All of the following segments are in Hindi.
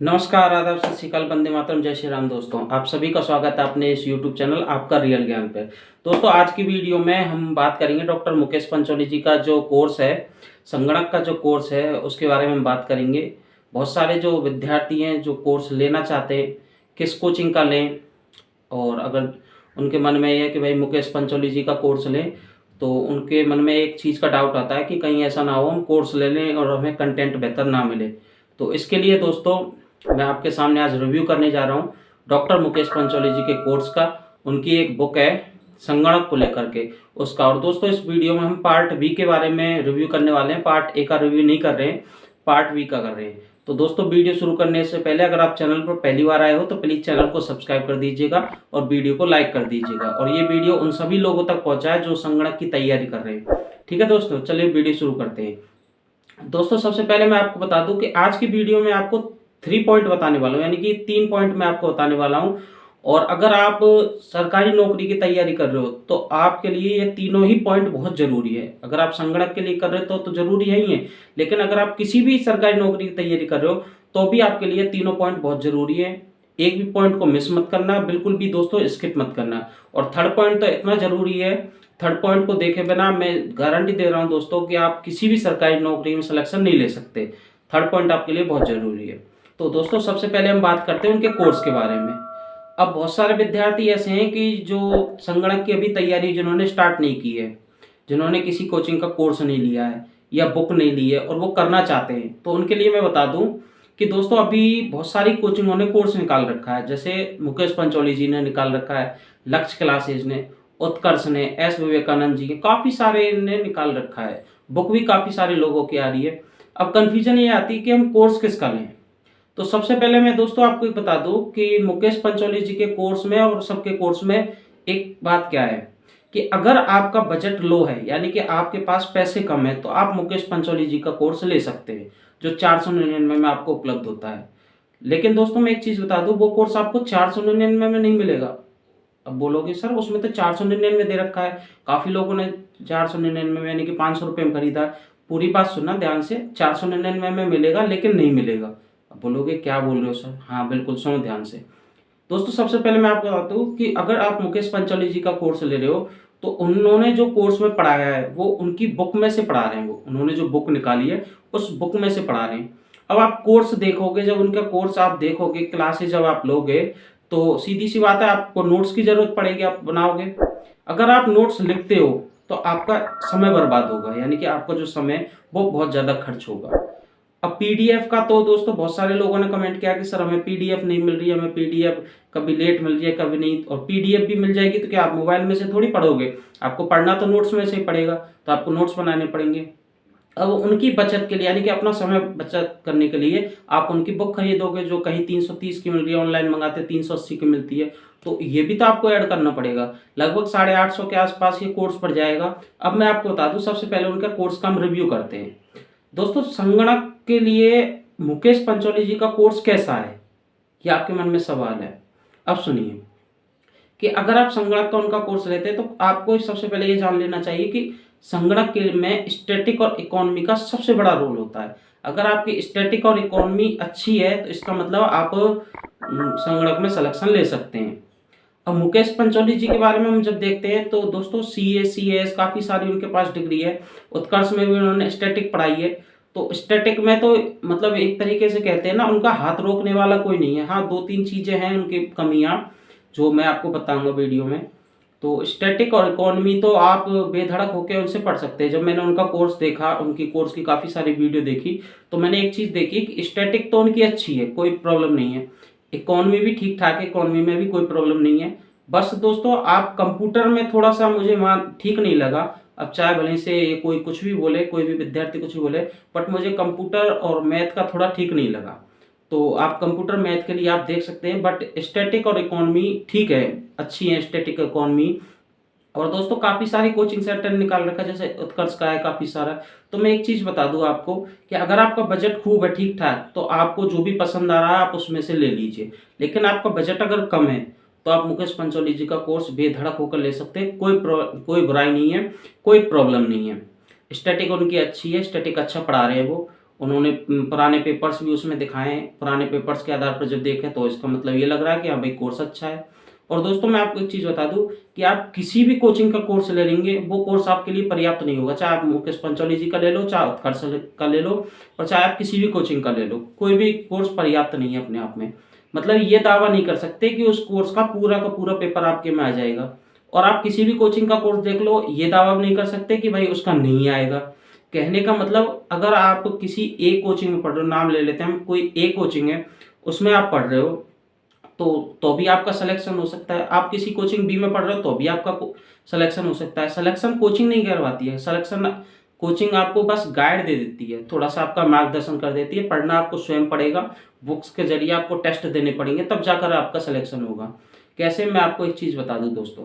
नमस्कार, आदाब, सत श्री अकाल, वंदे मातरम, जय श्री राम। दोस्तों, आप सभी का स्वागत है अपने इस यूट्यूब चैनल आपका रियल ज्ञान पे। दोस्तों, आज की वीडियो में हम बात करेंगे डॉक्टर मुकेश पंचौली जी का जो कोर्स है, संगणक का जो कोर्स है, उसके बारे में हम बात करेंगे। बहुत सारे जो विद्यार्थी हैं जो कोर्स लेना चाहते हैं, किस कोचिंग का लें, और अगर उनके मन में ये है कि भाई मुकेश पंचौली जी का कोर्स लें, तो उनके मन में एक चीज़ का डाउट आता है कि कहीं ऐसा ना हो हम कोर्स ले लें और हमें कंटेंट बेहतर ना मिले। तो इसके लिए दोस्तों मैं आपके सामने आज रिव्यू करने जा रहा हूँ डॉक्टर मुकेश पंचौली जी के कोर्स का। उनकी एक बुक है संगणक को लेकर के, उसका। और दोस्तों, इस वीडियो में हम पार्ट बी के बारे में रिव्यू करने वाले हैं। पार्ट ए का रिव्यू नहीं कर रहे हैं, पार्ट बी का कर रहे हैं। तो दोस्तों, वीडियो शुरू करने से पहले अगर आप चैनल पर पहली बार आए हो तो प्लीज़ चैनल को सब्सक्राइब कर दीजिएगा और वीडियो को लाइक कर दीजिएगा, और ये वीडियो उन सभी लोगों तक पहुँचाए जो संगणक की तैयारी कर रहे हैं। ठीक है दोस्तों, चलिए वीडियो शुरू करते हैं। दोस्तों, सबसे पहले मैं आपको बता दूं कि आज की वीडियो में आपको 3 पॉइंट बताने वाला हूं, यानी कि 3 पॉइंट मैं आपको बताने वाला हूं। और अगर आप सरकारी नौकरी की तैयारी कर रहे हो तो आपके लिए ये तीनों ही पॉइंट बहुत जरूरी है। अगर आप संगणक के लिए कर रहे हो तो जरूरी है ही है, लेकिन अगर आप किसी भी सरकारी नौकरी की तैयारी कर रहे हो तो भी आपके लिए तीनों पॉइंट बहुत जरूरी है। एक भी पॉइंट को मिस मत करना, बिल्कुल भी दोस्तों स्किप मत करना। और थर्ड पॉइंट तो इतना जरूरी है, थर्ड पॉइंट को देखे बिना मैं गारंटी दे रहा हूं दोस्तों कि आप किसी भी सरकारी नौकरी में सिलेक्शन नहीं ले सकते। थर्ड पॉइंट आपके लिए बहुत जरूरी है। तो दोस्तों, सबसे पहले हम बात करते हैं उनके कोर्स के बारे में। अब बहुत सारे विद्यार्थी ऐसे हैं कि जो संगणक की अभी तैयारी जिन्होंने स्टार्ट नहीं की है, जिन्होंने किसी कोचिंग का कोर्स नहीं लिया है या बुक नहीं ली है और वो करना चाहते हैं, तो उनके लिए मैं बता दूं कि दोस्तों अभी बहुत सारी कोचिंगों ने कोर्स निकाल रखा है। जैसे मुकेश पंचौली जी ने निकाल रखा है, लक्ष्य क्लासेज ने, उत्कर्ष ने, एस विवेकानंद जी के, काफ़ी सारे ने निकाल रखा है। बुक भी काफ़ी सारे लोगों की आ रही है। अब कन्फ्यूजन ये आती है कि हम कोर्स किसका लें। तो सबसे पहले मैं दोस्तों आपको एक बता दूं कि मुकेश पंचौली जी के कोर्स में और सबके कोर्स में एक बात क्या है कि अगर आपका बजट लो है, यानी कि आपके पास पैसे कम है, तो आप मुकेश पंचौली जी का कोर्स ले सकते हैं, जो 499 में आपको उपलब्ध होता है। लेकिन दोस्तों मैं एक चीज़ बता दूं, वो कोर्स आपको 499 में नहीं मिलेगा। अब बोलोगे सर उसमें तो 499 दे रखा है, काफ़ी लोगों ने 499 में यानी कि 500 रुपये में खरीदा। पूरी बात सुनना ध्यान से, 499 में मिलेगा लेकिन नहीं मिलेगा। अब बोलोगे क्या बोल रहे हो सर? हाँ बिल्कुल, सुनो ध्यान से। दोस्तों, सबसे पहले मैं आपको बताता हूँ कि अगर आप मुकेश पंचौली जी का कोर्स ले रहे हो तो उन्होंने जो कोर्स में पढ़ाया है वो उनकी बुक में से पढ़ा रहे हैं। वो उन्होंने जो बुक निकाली है उस बुक में से पढ़ा रहे हैं। अब आप कोर्स देखोगे, जब उनका कोर्स आप देखोगे, क्लासेज जब आप लोगे, तो सीधी सी बात है आपको नोट्स की जरूरत पड़ेगी, आप बनाओगे। अगर आप नोट्स लिखते हो तो आपका समय बर्बाद होगा, यानी कि आपका जो समय वो बहुत ज़्यादा खर्च होगा। अब पीडीएफ का तो दोस्तों बहुत सारे लोगों ने कमेंट किया कि सर हमें पीडीएफ नहीं मिल रही है, हमें पीडीएफ कभी लेट मिल रही है कभी नहीं। और पीडीएफ भी मिल जाएगी तो क्या आप मोबाइल में से थोड़ी पढ़ोगे? आपको पढ़ना तो नोट्स में से ही पड़ेगा, तो आपको नोट्स बनाने पड़ेंगे। अब उनकी बचत के लिए, यानी कि अपना समय बचत करने के लिए, आप उनकी बुक खरीदोगे जो कहीं 330 की मिल रही है, ऑनलाइन मंगाते 380 की मिलती है। तो ये भी तो आपको ऐड करना पड़ेगा। लगभग 850 के आसपास ये कोर्स पड़ जाएगा। अब मैं आपको बता दूं, सबसे पहले उनका कोर्स का हम रिव्यू करते हैं। दोस्तों, संगणक के लिए मुकेश पंचौली जी का कोर्स कैसा है, ये आपके मन में सवाल है। अब सुनिए कि अगर आप संगणक का उनका कोर्स लेते हैं तो आपको सबसे पहले ये जान लेना चाहिए कि संगणक के में स्टैटिक और इकोनॉमी का सबसे बड़ा रोल होता है। अगर आपकी स्टैटिक और इकोनॉमी अच्छी है तो इसका मतलब आप संगणक में सिलेक्शन ले सकते हैं। अब मुकेश पंचौली जी के बारे में हम जब देखते हैं तो दोस्तों सीए, सीएस काफ़ी सारी उनके पास डिग्री है। उत्कर्ष में भी उन्होंने स्टैटिक पढ़ाई है। तो स्टैटिक में तो मतलब एक तरीके से कहते हैं ना, उनका हाथ रोकने वाला कोई नहीं है। हाँ, 2-3 चीज़ें हैं उनकी कमियाँ जो मैं आपको बताऊंगा वीडियो में। तो स्टैटिक और इकोनॉमी तो आप बेधड़क होकर उनसे पढ़ सकते हैं। जब मैंने उनका कोर्स देखा, उनकी कोर्स की काफ़ी सारी वीडियो देखी, तो मैंने एक चीज़ देखी कि स्टैटिक तो उनकी अच्छी है, कोई प्रॉब्लम नहीं है। इकोनॉमी भी ठीक ठाक है, इकोनॉमी में भी कोई प्रॉब्लम नहीं है। बस दोस्तों आप कंप्यूटर में थोड़ा सा मुझे वहाँ ठीक नहीं लगा। अब चाहे भले से कोई कुछ भी बोले, कोई भी विद्यार्थी कुछ भी बोले, बट मुझे कंप्यूटर और मैथ का थोड़ा ठीक नहीं लगा। तो आप कंप्यूटर मैथ के लिए आप देख सकते हैं, बट स्टैटिक और इकोनॉमी ठीक है, अच्छी है स्टैटिक इकोनॉमी। और दोस्तों काफ़ी सारी कोचिंग सेंटर निकाल रखा है, जैसे उत्कर्ष का है काफ़ी सारा। तो मैं एक चीज़ बता दूं आपको कि अगर आपका बजट खूब है, ठीक ठाक, तो आपको जो भी पसंद आ रहा है आप उसमें से ले लीजिए। लेकिन आपका बजट अगर कम है तो आप मुकेश पंचौली जी का कोर्स बेधड़क होकर ले सकते हैं। कोई बुराई नहीं है, कोई प्रॉब्लम नहीं है। स्टैटिक उनकी अच्छी है, स्टैटिक अच्छा पढ़ा रहे हैं वो। उन्होंने पुराने पेपर्स भी उसमें दिखाए हैं, पुराने पेपर्स के आधार पर जब देखें तो इसका मतलब ये लग रहा है कि हाँ भाई कोर्स अच्छा है। और दोस्तों मैं आपको एक चीज़ बता दूं कि आप किसी भी कोचिंग का कोर्स ले लेंगे वो कोर्स आपके लिए पर्याप्त नहीं होगा, चाहे आप मुकेश पंचौली जी का ले लो, चाहे उत्कर्ष का ले लो, और चाहे आप किसी भी कोचिंग का ले लो, कोई भी कोर्स पर्याप्त नहीं है अपने आप में। मतलब ये दावा नहीं कर सकते कि उस कोर्स का पूरा पेपर आपके में आ जाएगा। और आप किसी भी कोचिंग का कोर्स देख लो, ये दावा भी नहीं कर सकते कि भाई उसका नहीं आएगा। कहने का मतलब अगर आप किसी एक कोचिंग में पढ़ रहे हो, नाम ले लेते हैं हम, कोई एक कोचिंग है उसमें आप पढ़ रहे हो तो भी आपका सिलेक्शन हो सकता है। आप किसी कोचिंग बी में पढ़ रहे हो तो भी आपका सिलेक्शन हो सकता है। सिलेक्शन कोचिंग नहीं करवाती है, सिलेक्शन कोचिंग आपको बस गाइड दे देती है, थोड़ा सा आपका मार्गदर्शन कर देती है। पढ़ना आपको स्वयं पड़ेगा, बुक्स के जरिए आपको टेस्ट देने पड़ेंगे, तब जाकर आपका सिलेक्शन होगा। कैसे, मैं आपको एक चीज़ बता दूं दोस्तों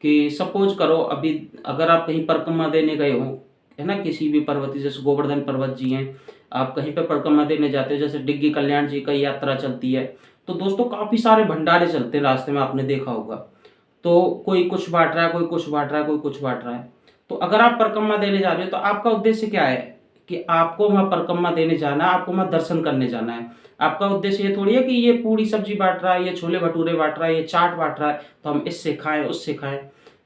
कि सपोज करो अभी अगर आप कहीं परिक्रमा देने गए हो, है ना, किसी भी पर्वत, जैसे गोवर्धन पर्वत जी हैं, आप कहीं पे परिक्रमा देने जाते हो, जैसे डिग्गी कल्याण जी का यात्रा चलती है, तो दोस्तों काफ़ी सारे भंडारे चलते हैं रास्ते में, आपने देखा होगा। तो कोई कुछ बांट रहा है, कोई कुछ बांट रहा है, कोई कुछ बांट रहा है। तो अगर आप परिक्रमा देने जा रहे हो तो आपका उद्देश्य क्या है कि आपको वहाँ परिक्रमा देने जाना है, आपको वहाँ दर्शन करने जाना है। आपका उद्देश्य ये थोड़ी है कि ये पूरी सब्जी बांट रहा है, ये छोले भटूरे बांट रहा है, ये चाट बांट रहा है तो हम इससे खाएं उससे खाएं।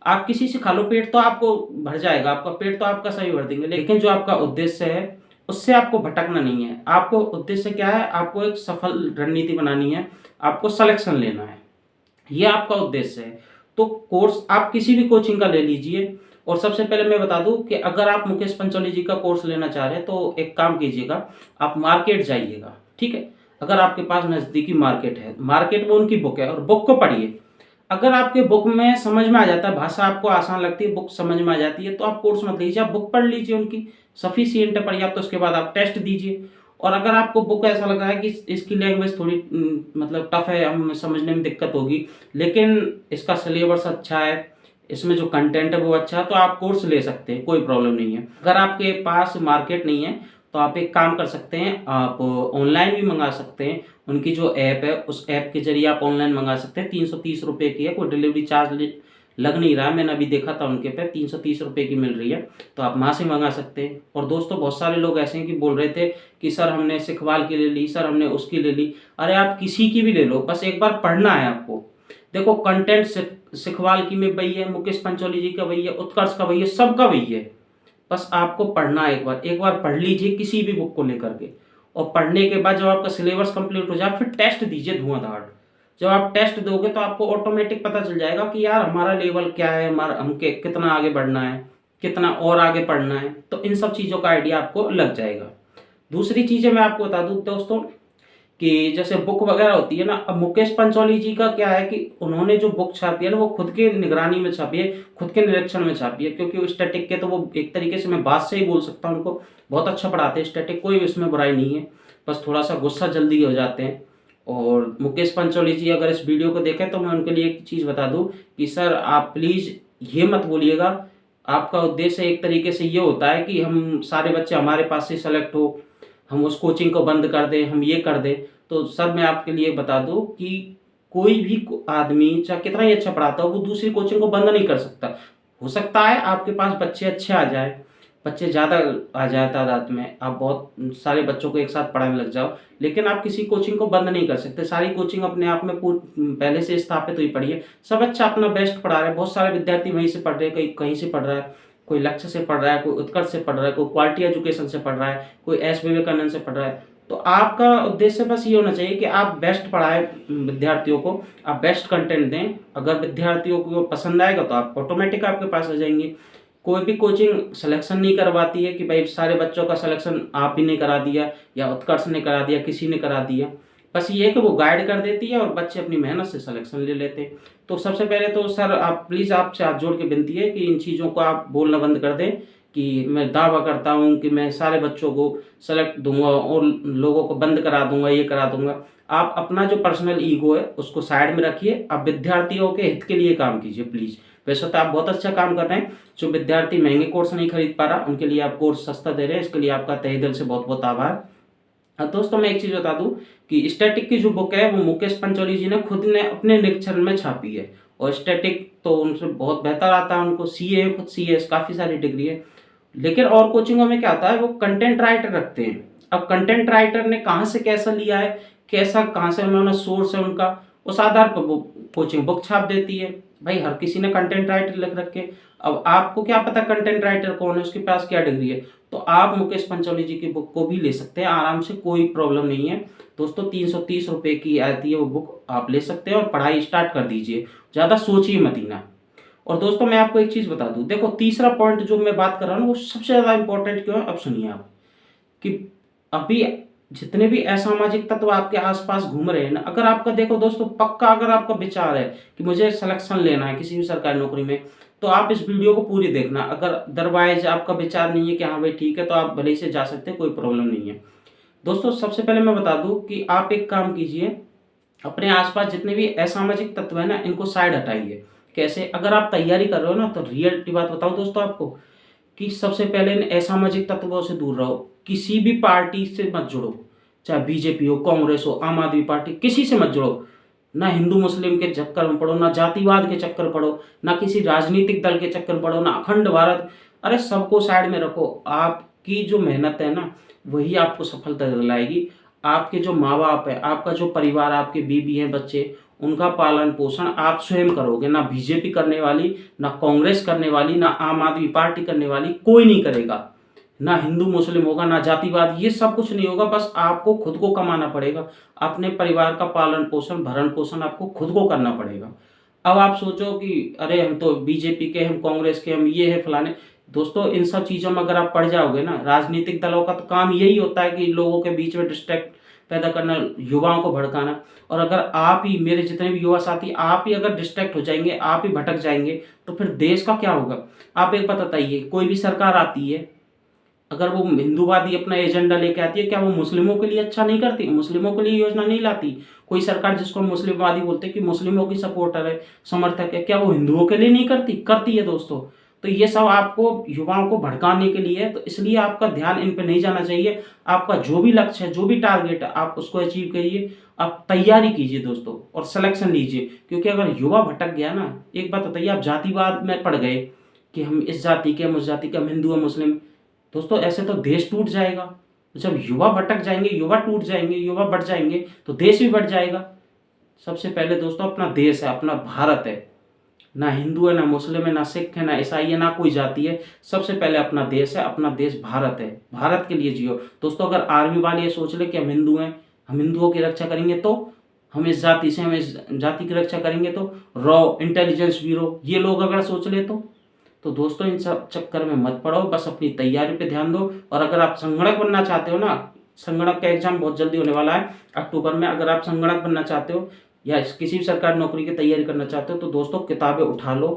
आप किसी से खा लो, पेट तो आपको भर जाएगा, आपका पेट तो आपका सही भर देंगे, लेकिन जो आपका उद्देश्य है उससे आपको भटकना नहीं है। आपको उद्देश्य क्या है, आपको एक सफल रणनीति बनानी है, आपको सिलेक्शन लेना है, ये आपका उद्देश्य है। तो कोर्स आप किसी भी कोचिंग का ले लीजिए। और सबसे पहले मैं बता दूं कि अगर आप मुकेश पंचौली जी का कोर्स लेना चाह रहे हैं तो एक काम कीजिएगा, आप मार्केट जाइएगा, ठीक है। अगर आपके पास नज़दीकी मार्केट है, मार्केट में उनकी बुक है और बुक को पढ़िए। अगर आपके बुक में समझ में आ जाता है, भाषा आपको आसान लगती है, बुक समझ में आ जाती है, तो आप कोर्स मत लीजिए, आप बुक पढ़ लीजिए, उनकी सफिशियंट है पर्याप्त। तो उसके बाद आप टेस्ट दीजिए। और अगर आपको बुक ऐसा लग रहा है कि इसकी लैंग्वेज थोड़ी मतलब टफ है, हम समझने में दिक्कत होगी, लेकिन इसका सिलेबस अच्छा है, इसमें जो कंटेंट है वो अच्छा है, तो आप कोर्स ले सकते हैं, कोई प्रॉब्लम नहीं है। अगर आपके पास मार्केट नहीं है तो आप एक काम कर सकते हैं, आप ऑनलाइन भी मंगा सकते हैं। उनकी जो ऐप है उस ऐप के जरिए आप ऑनलाइन मंगा सकते हैं। 330 रुपये की है, कोई डिलीवरी चार्ज लग नहीं रहा है, मैंने अभी देखा था उनके पे 330 रुपये की मिल रही है, तो आप वहाँ से मंगा सकते हैं। और दोस्तों बहुत सारे लोग ऐसे हैं कि बोल रहे थे कि सर हमने सिखवाल की ले ली, सर हमने उसकी ले ली। अरे आप किसी की भी ले लो, बस एक बार पढ़ना है आपको। देखो कंटेंट सिखवाल की में वही है, मुकेश पंचौली जी का वही है, उत्कर्ष का वही है, सबका वही है। बस आपको पढ़ना है, एक बार पढ़ लीजिए किसी भी बुक को लेकर के। और पढ़ने के बाद जब आपका सिलेबस कंप्लीट हो जाए फिर टेस्ट दीजिए धुआंधार। जब आप टेस्ट दोगे तो आपको ऑटोमेटिक पता चल जाएगा कि यार हमारा लेवल क्या है, हमारा कितना आगे बढ़ना है, कितना और आगे पढ़ना है। तो इन सब चीज़ों का आइडिया आपको लग जाएगा। दूसरी चीज़ें मैं आपको बता दूं दोस्तों कि जैसे बुक वगैरह होती है ना, अब मुकेश पंचौली जी का क्या है कि उन्होंने जो बुक छापी है ना वो खुद के निगरानी में छापी है, खुद के निरीक्षण में छापी है। क्योंकि वो स्टैटिक के, तो वो एक तरीके से मैं बात से ही बोल सकता हूँ, उनको बहुत अच्छा पढ़ाते हैं स्टैटिक, कोई इसमें बुराई नहीं है, बस थोड़ा सा गुस्सा जल्दी हो जाते हैं। और मुकेश पंचौली जी अगर इस वीडियो को देखें तो मैं उनके लिए एक चीज़ बता दूँ कि सर आप प्लीज़ ये मत बोलिएगा, आपका उद्देश्य एक तरीके से ये होता है कि हम सारे बच्चे हमारे पास से सेलेक्ट हो, हम उस कोचिंग को बंद कर दें, हम ये कर दें। तो सर मैं आपके लिए बता दूं कि कोई भी आदमी चाहे कितना ही अच्छा पढ़ाता हो वो दूसरी कोचिंग को बंद नहीं कर सकता। हो सकता है आपके पास बच्चे अच्छे आ जाए, बच्चे ज़्यादा आ जाए तादाद में, आप बहुत सारे बच्चों को एक साथ पढ़ाने लग जाओ, लेकिन आप किसी कोचिंग को बंद नहीं कर सकते। सारी कोचिंग अपने आप में पहले से स्थापित हुई पड़ी है, सब अच्छा अपना बेस्ट पढ़ा रहे हैं। बहुत सारे विद्यार्थी वहीं से पढ़ रहे हैं, कहीं से पढ़ रहा है, कोई लक्ष्य से पढ़ रहा है, कोई उत्कर्ष से पढ़ रहा है, कोई क्वालिटी एजुकेशन से पढ़ रहा है, कोई एस विवेकानंद से पढ़ रहा है। तो आपका उद्देश्य बस ये होना चाहिए कि आप बेस्ट पढ़ाएं विद्यार्थियों को, आप बेस्ट कंटेंट दें। अगर विद्यार्थियों को पसंद आएगा तो आप ऑटोमेटिक आपके पास आ जाएंगे। कोई भी कोचिंग सिलेक्शन नहीं करवाती है कि भाई सारे बच्चों का सिलेक्शन आप ही ने करा दिया या उत्कर्ष ने करा दिया, किसी ने करा दिया। बस ये है कि वो गाइड कर देती है और बच्चे अपनी मेहनत से सिलेक्शन ले लेते हैं। तो सबसे पहले तो सर आप प्लीज़ आपसे हाथ जोड़ के विनती है कि इन चीज़ों को आप बोलना बंद कर दें कि मैं दावा करता हूँ कि मैं सारे बच्चों को सेलेक्ट दूंगा और लोगों को बंद करा दूंगा, ये करा दूंगा। आप अपना जो पर्सनल ईगो है उसको साइड में रखिए, आप विद्यार्थियों के हित के लिए काम कीजिए प्लीज़। वैसे तो आप बहुत अच्छा काम कर रहे हैं, जो विद्यार्थी महंगे कोर्स नहीं खरीद पा रहा उनके लिए आप कोर्स सस्ता दे रहे हैं, इसके लिए आपका तहे दिल से बहुत बहुत आभार। दोस्तों मैं एक चीज़ बता दूं कि स्टैटिक की जो बुक है वो मुकेश पंचौली जी ने खुद ने अपने निरीक्षण में छापी है, और स्टैटिक तो उनसे बहुत बेहतर आता है, उनको सीए, खुद सीए काफ़ी सारी डिग्री है। लेकिन और कोचिंगों में क्या आता है, वो कंटेंट राइटर रखते हैं। अब कंटेंट राइटर ने कहाँ से कैसा लिया है, कैसा कहाँ से उन्होंने सोर्स है उनका, उस आधार पर वो कोचिंग बुक छाप देती है। भाई हर किसी ने कंटेंट राइटर लिख रखे, अब आपको क्या पता कंटेंट राइटर कौन है, उसके पास क्या डिग्री है। तो आप मुकेश पंचौली जी की बुक को भी ले सकते हैं आराम से, कोई प्रॉब्लम नहीं है दोस्तों। 330 रुपये की आती है वो बुक, आप ले सकते हैं और पढ़ाई स्टार्ट कर दीजिए, ज़्यादा सोचिए मत ही ना। और दोस्तों मैं आपको एक चीज़ बता दूं, देखो तीसरा पॉइंट जो मैं बात कर रहा हूँ वो सबसे ज़्यादा इंपॉर्टेंट क्यों है, अब सुनिए आप कि अभी जितने भी असामाजिक तत्व आपके आसपास घूम रहे हैं ना, अगर आपका देखो दोस्तों पक्का अगर आपका विचार है कि मुझे सिलेक्शन लेना है किसी भी सरकारी नौकरी में, तो आप इस वीडियो को पूरी देखना। अगर अदरवाइज आपका विचार नहीं है कि हाँ भाई ठीक है, तो आप भले ही से जा सकते हैं, कोई प्रॉब्लम नहीं है। दोस्तों सबसे पहले मैं बता दूं कि आप एक काम कीजिए, अपने आसपास जितने भी असामाजिक तत्व है ना, इनको साइड हटाइए। कैसे, अगर आप तैयारी कर रहे हो ना, तो रियलिटी बात बताओ दोस्तों आपको कि सबसे पहले इन असामाजिक तत्वों से दूर रहो। किसी भी पार्टी से मत जुड़ो, चाहे बीजेपी हो, कांग्रेस हो, आम आदमी पार्टी, किसी से मत जुड़ो। ना हिंदू मुस्लिम के चक्कर में पड़ो, ना जातिवाद के चक्कर में पड़ो, ना किसी राजनीतिक दल के चक्कर में पड़ो, ना अखंड भारत। अरे सबको साइड में रखो। आपकी जो मेहनत है ना, वही आपको सफलता दिलाएगी। आपके जो माँ बाप है, आपका जो परिवार, आपके बीबी हैं, बच्चे, उनका पालन पोषण आप स्वयं करोगे। ना बीजेपी करने वाली, ना कांग्रेस करने वाली, ना आम आदमी पार्टी करने वाली, कोई नहीं करेगा। ना हिंदू मुस्लिम होगा, ना जातिवाद, ये सब कुछ नहीं होगा। बस आपको खुद को कमाना पड़ेगा, अपने परिवार का पालन पोषण भरण पोषण आपको खुद को करना पड़ेगा। अब आप सोचो कि अरे हम तो बीजेपी के, हम कांग्रेस के, हम ये है फलाने। दोस्तों इन सब चीज़ों में अगर आप पड़ जाओगे ना, राजनीतिक दलों का तो काम यही होता है कि लोगों के बीच में डिस्ट्रैक्ट पैदा करना, युवाओं को भड़काना। और अगर आप ही, मेरे जितने भी युवा साथी, आप ही अगर डिस्ट्रैक्ट हो जाएंगे, आप ही भटक जाएंगे, तो फिर देश का क्या होगा। आप एक बात बताइए, कोई भी सरकार आती है, अगर वो हिंदूवादी अपना एजेंडा लेके आती है, क्या वो मुस्लिमों के लिए अच्छा नहीं करती, मुस्लिमों के लिए योजना नहीं लाती। कोई सरकार जिसको मुस्लिमवादी बोलते हैं कि मुस्लिमों की सपोर्टर है, समर्थक है, क्या वो हिंदुओं के लिए नहीं करती, करती है दोस्तों। तो ये सब आपको युवाओं को भड़काने के लिए है, तो इसलिए आपका ध्यान इन पे नहीं जाना चाहिए। आपका जो भी लक्ष्य है, जो भी टारगेट है, आप उसको अचीव करिए। आप तैयारी कीजिए दोस्तों और सिलेक्शन लीजिए। क्योंकि अगर युवा भटक गया ना, एक बात बताइए, आप जातिवाद में पड़ गए कि हम इस जाति के, हम उस जाति के, हम हिंदू, हम मुस्लिम, दोस्तों ऐसे तो देश टूट जाएगा। जब युवा भटक जाएंगे, युवा टूट जाएंगे, युवा बढ़ जाएंगे, तो देश भी बढ़ जाएगा। सबसे पहले दोस्तों अपना देश है, अपना भारत है। ना हिंदू है, ना मुस्लिम है, ना सिख है, ना ईसाई है, ना कोई जाति है। सबसे पहले अपना देश है, अपना देश भारत है। भारत के लिए जियो दोस्तों। अगर आर्मी वाले ये सोच ले कि हम हिंदू हैं, हम हिंदुओं की रक्षा करेंगे, तो हम इस जाति से, हम इस जाति की रक्षा करेंगे, तो रॉ इंटेलिजेंस ब्यूरो ये लोग अगर सोच ले, तो दोस्तों इन सब चक्कर में मत पड़ो, बस अपनी तैयारी पे ध्यान दो। और अगर आप संगणक बनना चाहते हो ना, संगणक का एग्जाम बहुत जल्दी होने वाला है अक्टूबर में। अगर आप संगणक बनना चाहते हो या किसी भी सरकारी नौकरी की तैयारी करना चाहते हो, तो दोस्तों किताबें उठा लो,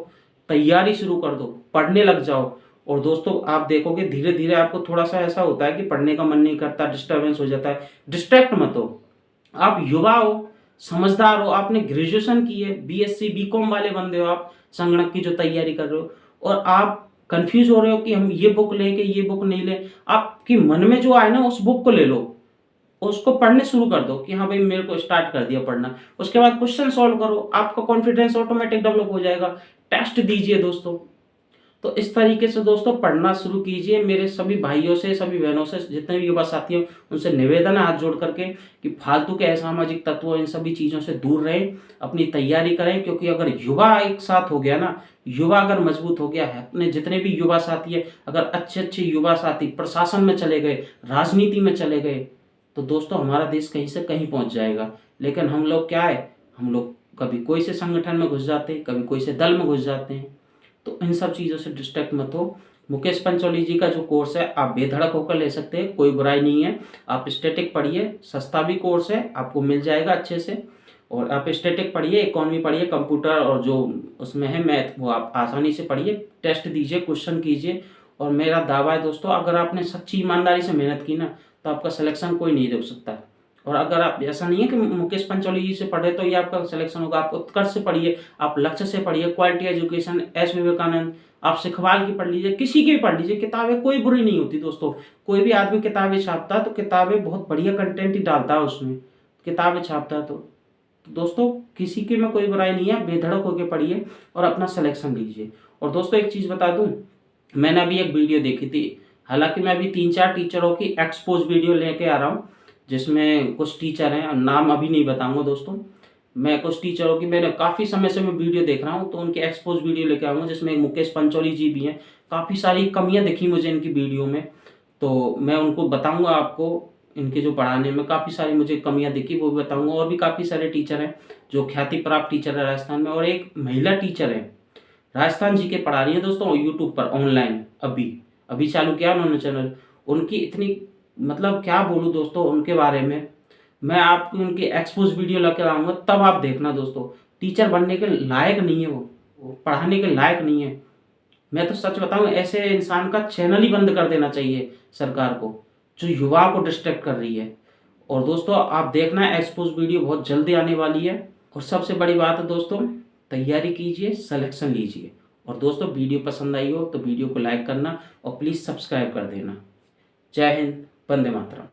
तैयारी शुरू कर दो, पढ़ने लग जाओ। और दोस्तों आप देखोगे धीरे धीरे आपको थोड़ा सा ऐसा होता है कि पढ़ने का मन नहीं करता, डिस्टर्बेंस हो जाता है। डिस्ट्रैक्ट मत हो, आप युवा हो, समझदार हो, आपने ग्रेजुएशन की है, बीएससी बीकॉम वाले बंदे हो, आप संगणक की जो तैयारी कर रहे हो, और आप कंफ्यूज हो रहे हो कि हम ये बुक लें कि ये बुक नहीं लें। आपके मन में जो आए ना, उस बुक को ले लो, उसको पढ़ने शुरू कर दो कि हाँ भाई मेरे को स्टार्ट कर दिया पढ़ना। उसके बाद क्वेश्चन सॉल्व करो, आपका कॉन्फिडेंस ऑटोमेटिक डेवलप हो जाएगा। टेस्ट दीजिए दोस्तों। तो इस तरीके से दोस्तों पढ़ना शुरू कीजिए। मेरे सभी भाइयों से, सभी बहनों से, जितने भी युवा साथी हैं, उनसे निवेदन है हाथ जोड़ करके कि फालतू के असामाजिक तत्वों, इन सभी चीज़ों से दूर रहें, अपनी तैयारी करें। क्योंकि अगर युवा एक साथ हो गया ना, युवा अगर मजबूत हो गया है, अपने जितने भी युवा साथी है, अगर अच्छे अच्छे युवा साथी प्रशासन में चले गए, राजनीति में चले गए, तो दोस्तों हमारा देश कहीं से कहीं पहुंच जाएगा। लेकिन हम लोग क्या है, हम लोग कभी कोई से संगठन में घुस जाते हैं, कभी कोई से दल में घुस जाते हैं। तो इन सब चीज़ों से डिस्ट्रैक्ट मत हो। मुकेश पंचौली जी का जो कोर्स है आप बेधड़क होकर ले सकते हैं, कोई बुराई नहीं है। आप स्टैटिक पढ़िए, सस्ता भी कोर्स है, आपको मिल जाएगा अच्छे से। और आप स्टैटिक पढ़िए, इकोनॉमी पढ़िए, कंप्यूटर और जो उसमें है मैथ, वो आप आसानी से पढ़िए, टेस्ट दीजिए, क्वेश्चन कीजिए। और मेरा दावा है दोस्तों, अगर आपने सच्ची ईमानदारी से मेहनत की ना, तो आपका सिलेक्शन कोई नहीं रोक सकता। और अगर आप, ऐसा नहीं है कि मुकेश पंचौली जी से पढ़े तो ये आपका सिलेक्शन होगा। आप उत्कर्ष से पढ़िए, आप लक्ष्य से पढ़िए, क्वालिटी एजुकेशन, एस विवेकानंद, आप सिखवाल की पढ़ लीजिए, किसी की भी पढ़ लीजिए। किताबें कोई बुरी नहीं होती दोस्तों। कोई भी आदमी किताबें छापता है तो किताबें बहुत बढ़िया कंटेंट ही डालता है उसमें, किताबें छापता है। तो दोस्तों किसी के में कोई बुराई नहीं है, बेधड़क होकर पढ़िए और अपना सिलेक्शन लीजिए। और दोस्तों एक चीज़ बता दूं, मैंने अभी एक वीडियो देखी थी, हालांकि मैं अभी 3-4 टीचरों की एक्सपोज वीडियो लेके आ रहा हूँ, जिसमें कुछ टीचर हैं, नाम अभी नहीं बताऊंगा दोस्तों। मैं कुछ टीचरों की, मैंने काफ़ी समय से मैं वीडियो देख रहा हूँ, तो उनके एक्सपोज वीडियो लेके आऊँगा, जिसमें एक मुकेश पंचौली जी भी हैं। काफ़ी सारी कमियाँ दिखी मुझे इनकी वीडियो में, तो मैं उनको बताऊँगा आपको। इनके जो पढ़ाने में काफ़ी सारी मुझे कमियाँ दिखी, वो भी बताऊँगा। और भी काफ़ी सारे टीचर हैं जो ख्याति प्राप्त टीचर है राजस्थान में, और एक महिला टीचर है राजस्थान जी के पढ़ा रही है दोस्तों यूट्यूब पर ऑनलाइन। अभी अभी चालू किया उन्होंने चैनल। उनकी इतनी, मतलब क्या बोलूँ दोस्तों उनके बारे में। मैं आपको उनकी एक्सपोज वीडियो लेकर आऊँगा, तब आप देखना दोस्तों। टीचर बनने के लायक नहीं है वो पढ़ाने के लायक नहीं है। मैं तो सच बताऊं, ऐसे इंसान का चैनल ही बंद कर देना चाहिए सरकार को, जो युवाओं को डिस्ट्रैक्ट कर रही है। और दोस्तों आप देखना, एक्सपोज वीडियो बहुत जल्दी आने वाली है। और सबसे बड़ी बात है दोस्तों, तैयारी कीजिए, सिलेक्शन लीजिए। और दोस्तों वीडियो पसंद आई हो तो वीडियो को लाइक करना और प्लीज़ सब्सक्राइब कर देना। जय हिंद, वंदे मातरम।